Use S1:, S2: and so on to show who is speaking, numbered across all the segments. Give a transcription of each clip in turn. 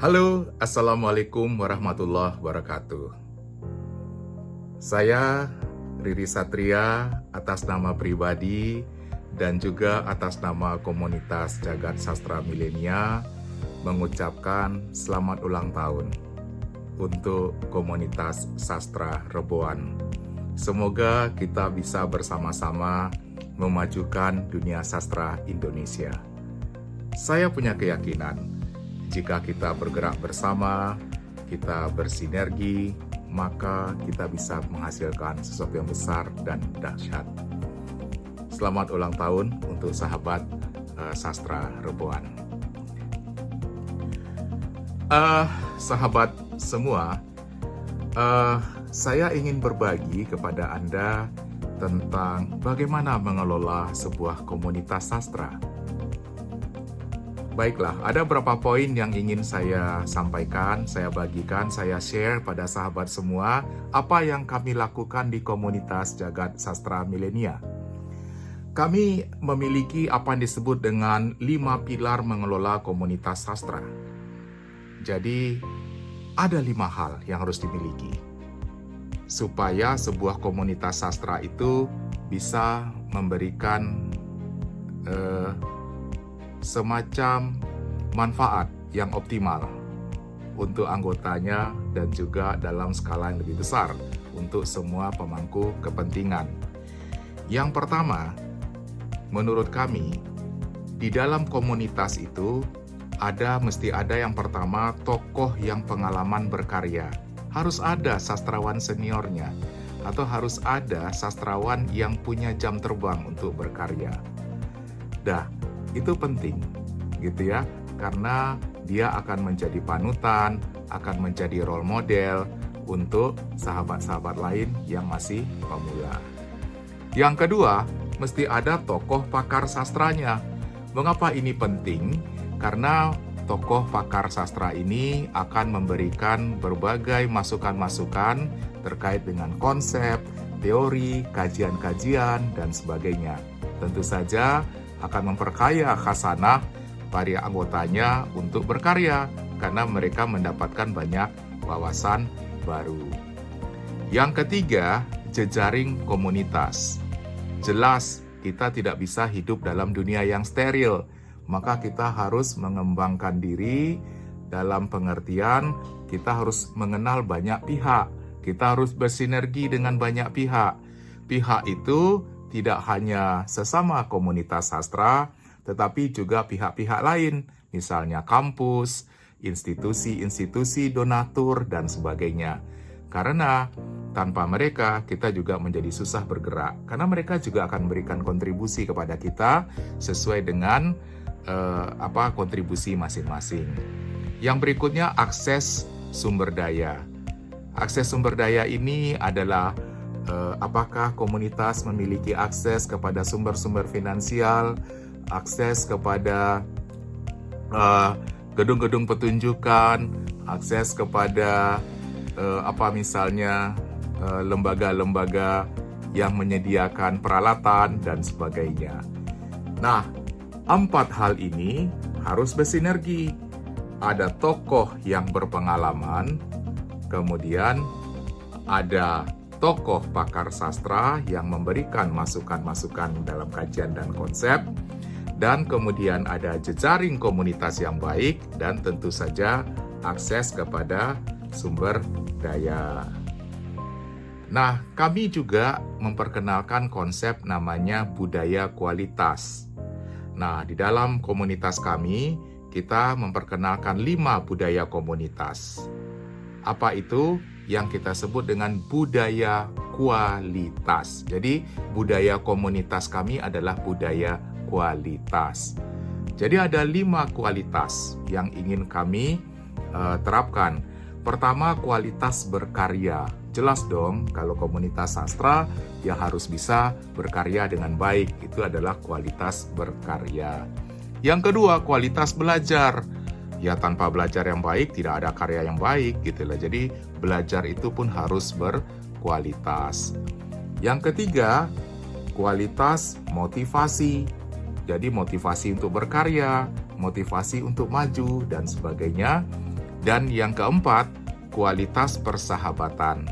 S1: Halo, Assalamualaikum warahmatullahi wabarakatuh. Saya Riri Satria atas nama pribadi dan juga atas nama komunitas Jagat Sastra Milenia mengucapkan selamat ulang tahun untuk komunitas sastra Reboan. Semoga kita bisa bersama-sama memajukan dunia sastra Indonesia. Saya punya keyakinan, jika kita bergerak bersama, kita bersinergi, maka kita bisa menghasilkan sesuatu yang besar dan dahsyat. Selamat ulang tahun untuk sahabat sastra Reboan. Sahabat semua, saya ingin berbagi kepada Anda tentang bagaimana mengelola sebuah komunitas sastra. Baiklah, ada beberapa poin yang ingin saya sampaikan, saya bagikan, saya share pada sahabat semua apa yang kami lakukan di komunitas Jagat Sastra Milenia. Kami memiliki apa yang disebut dengan 5 pilar mengelola komunitas sastra. Jadi, ada 5 hal yang harus dimiliki supaya sebuah komunitas sastra itu bisa memberikan semacam manfaat yang optimal untuk anggotanya dan juga dalam skala yang lebih besar untuk semua pemangku kepentingan. Yang pertama, menurut kami, di dalam komunitas itu mesti ada yang pertama tokoh yang pengalaman berkarya. Harus ada sastrawan seniornya atau harus ada sastrawan yang punya jam terbang untuk berkarya. Itu penting, gitu ya, karena dia akan menjadi panutan, akan menjadi role model untuk sahabat-sahabat lain yang masih pemula. Yang kedua, mesti ada tokoh pakar sastranya. Mengapa ini penting? Karena tokoh pakar sastra ini akan memberikan berbagai masukan-masukan terkait dengan konsep, teori, kajian-kajian, dan sebagainya. Tentu saja akan memperkaya khasanah para anggotanya untuk berkarya karena mereka mendapatkan banyak wawasan baru. Yang ketiga, jejaring komunitas. Jelas kita tidak bisa hidup dalam dunia yang steril, maka kita harus mengembangkan diri dalam pengertian kita harus mengenal banyak pihak, kita harus bersinergi dengan banyak pihak. Pihak itu tidak hanya sesama komunitas sastra, tetapi juga pihak-pihak lain, misalnya kampus, institusi-institusi donatur, dan sebagainya. Karena tanpa mereka, kita juga menjadi susah bergerak, karena mereka juga akan memberikan kontribusi kepada kita sesuai dengan kontribusi masing-masing. Yang berikutnya, akses sumber daya. Akses sumber daya ini adalah apakah komunitas memiliki akses kepada sumber-sumber finansial, akses kepada gedung-gedung pertunjukan, akses kepada misalnya lembaga-lembaga yang menyediakan peralatan dan sebagainya. Nah, 4 hal ini harus bersinergi. Ada tokoh yang berpengalaman, kemudian ada tokoh pakar sastra yang memberikan masukan-masukan dalam kajian dan konsep, dan kemudian ada jejaring komunitas yang baik, dan tentu saja akses kepada sumber daya. Nah, kami juga memperkenalkan konsep namanya budaya kualitas. Nah, di dalam komunitas kami, kita memperkenalkan 5 budaya komunitas. Apa itu? Yang kita sebut dengan budaya kualitas. Jadi, budaya komunitas kami adalah budaya kualitas. Jadi, ada 5 kualitas yang ingin kami terapkan. Pertama, kualitas berkarya. Jelas dong, kalau komunitas sastra, dia harus bisa berkarya dengan baik. Itu adalah kualitas berkarya. Yang kedua, kualitas belajar. Ya, tanpa belajar yang baik, tidak ada karya yang baik, gitu lah. Jadi, belajar itu pun harus berkualitas. Yang ketiga, kualitas motivasi. Jadi, motivasi untuk berkarya, motivasi untuk maju, dan sebagainya. Dan yang keempat, kualitas persahabatan.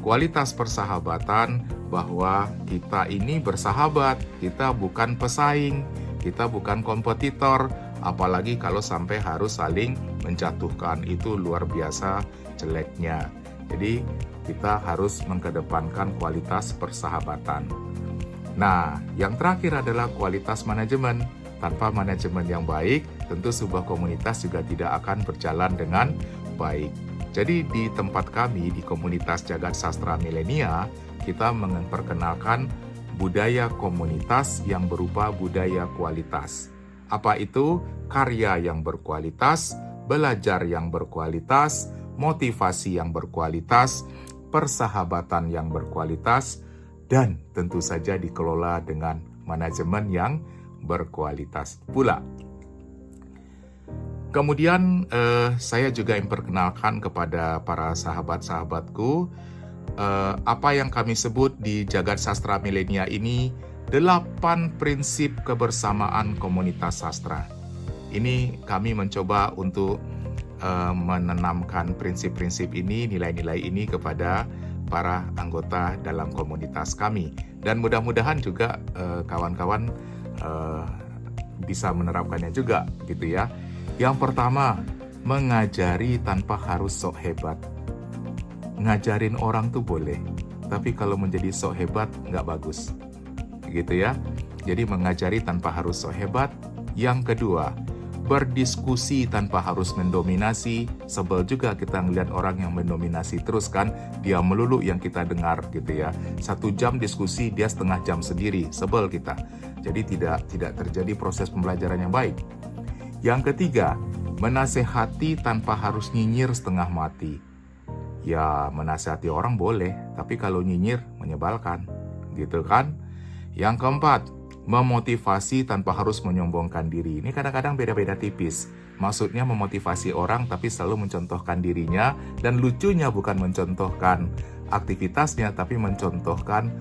S1: Kualitas persahabatan bahwa kita ini bersahabat, kita bukan pesaing, kita bukan kompetitor, apalagi kalau sampai harus saling menjatuhkan, itu luar biasa jeleknya. Jadi kita harus mengedepankan kualitas persahabatan. Nah, yang terakhir adalah kualitas manajemen. Tanpa manajemen yang baik, tentu sebuah komunitas juga tidak akan berjalan dengan baik. Jadi di tempat kami, di komunitas Jagat Sastra Milenia, kita memperkenalkan budaya komunitas yang berupa budaya kualitas. Apa itu? Karya yang berkualitas, belajar yang berkualitas, motivasi yang berkualitas, persahabatan yang berkualitas, dan tentu saja dikelola dengan manajemen yang berkualitas pula. Kemudian saya juga memperkenalkan kepada para sahabat-sahabatku apa yang kami sebut di Jagat Sastra Milenia ini 8 prinsip kebersamaan komunitas sastra. Ini kami mencoba untuk menanamkan prinsip-prinsip ini, nilai-nilai ini kepada para anggota dalam komunitas kami. Dan mudah-mudahan juga kawan-kawan bisa menerapkannya juga gitu ya. Yang pertama, mengajari tanpa harus sok hebat. Ngajarin orang tuh boleh, tapi kalau menjadi sok hebat nggak bagus. Gitu ya. Jadi mengajari tanpa harus sok hebat. Yang kedua, berdiskusi tanpa harus mendominasi. Sebel juga kita ngeliat orang yang mendominasi terus kan, dia melulu yang kita dengar gitu ya. 1 jam diskusi, dia setengah jam sendiri, sebel kita. Jadi tidak terjadi proses pembelajaran yang baik. Yang ketiga, menasehati tanpa harus nyinyir setengah mati. Ya, menasehati orang boleh, tapi kalau nyinyir menyebalkan, gitu kan? Yang keempat, memotivasi tanpa harus menyombongkan diri. Ini kadang-kadang beda-beda tipis. Maksudnya memotivasi orang tapi selalu mencontohkan dirinya, dan lucunya bukan mencontohkan aktivitasnya tapi mencontohkan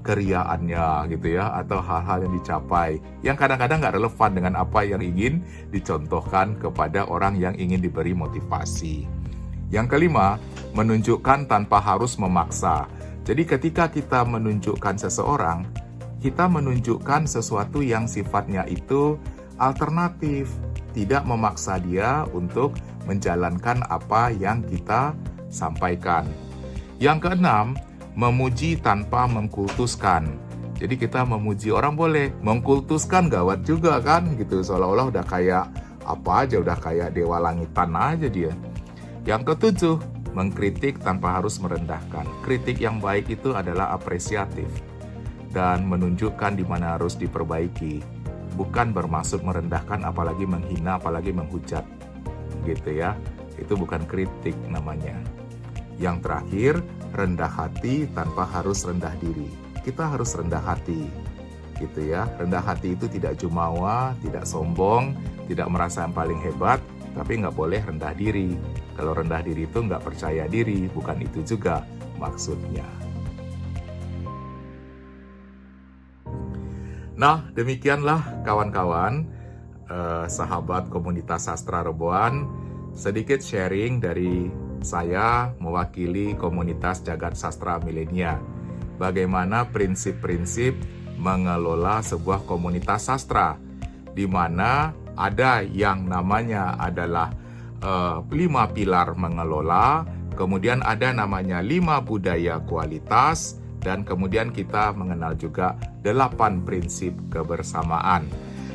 S1: keriaannya gitu ya, atau hal-hal yang dicapai yang kadang-kadang nggak relevan dengan apa yang ingin dicontohkan kepada orang yang ingin diberi motivasi. Yang kelima, menunjukkan tanpa harus memaksa. Jadi ketika kita menunjukkan seseorang, kita menunjukkan sesuatu yang sifatnya itu alternatif, tidak memaksa dia untuk menjalankan apa yang kita sampaikan. Yang keenam, memuji tanpa mengkultuskan. Jadi kita memuji orang boleh, mengkultuskan gawat juga kan gitu, seolah-olah udah kayak apa aja, udah kayak dewa langitan aja dia. Yang ketujuh, mengkritik tanpa harus merendahkan. Kritik yang baik itu adalah apresiatif dan menunjukkan di mana harus diperbaiki, bukan bermaksud merendahkan, apalagi menghina, apalagi menghujat gitu ya. Itu bukan kritik namanya. Yang terakhir, rendah hati tanpa harus rendah diri. Kita harus rendah hati, gitu ya. Rendah hati itu tidak jumawa, tidak sombong, tidak merasa yang paling hebat, tapi nggak boleh rendah diri. Kalau rendah diri itu nggak percaya diri, bukan itu juga maksudnya. Nah, demikianlah kawan-kawan, sahabat komunitas sastra Reboan, sedikit sharing dari saya mewakili komunitas Jagat Sastra Milenia. Bagaimana prinsip-prinsip mengelola sebuah komunitas sastra, di mana ada yang namanya adalah 5 pilar mengelola, kemudian ada namanya 5 budaya kualitas, dan kemudian kita mengenal juga 8 prinsip kebersamaan.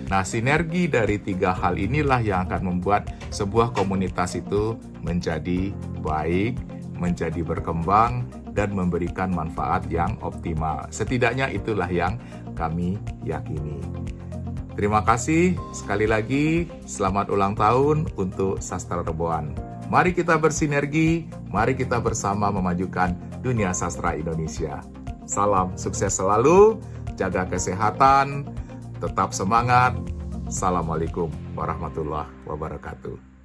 S1: Nah, sinergi dari 3 hal inilah yang akan membuat sebuah komunitas itu menjadi baik, menjadi berkembang, dan memberikan manfaat yang optimal. Setidaknya itulah yang kami yakini. Terima kasih sekali lagi, selamat ulang tahun untuk Sastra Reboan. Mari kita bersinergi, mari kita bersama memajukan dunia sastra Indonesia. Salam sukses selalu, jaga kesehatan, tetap semangat. Assalamualaikum warahmatullahi wabarakatuh.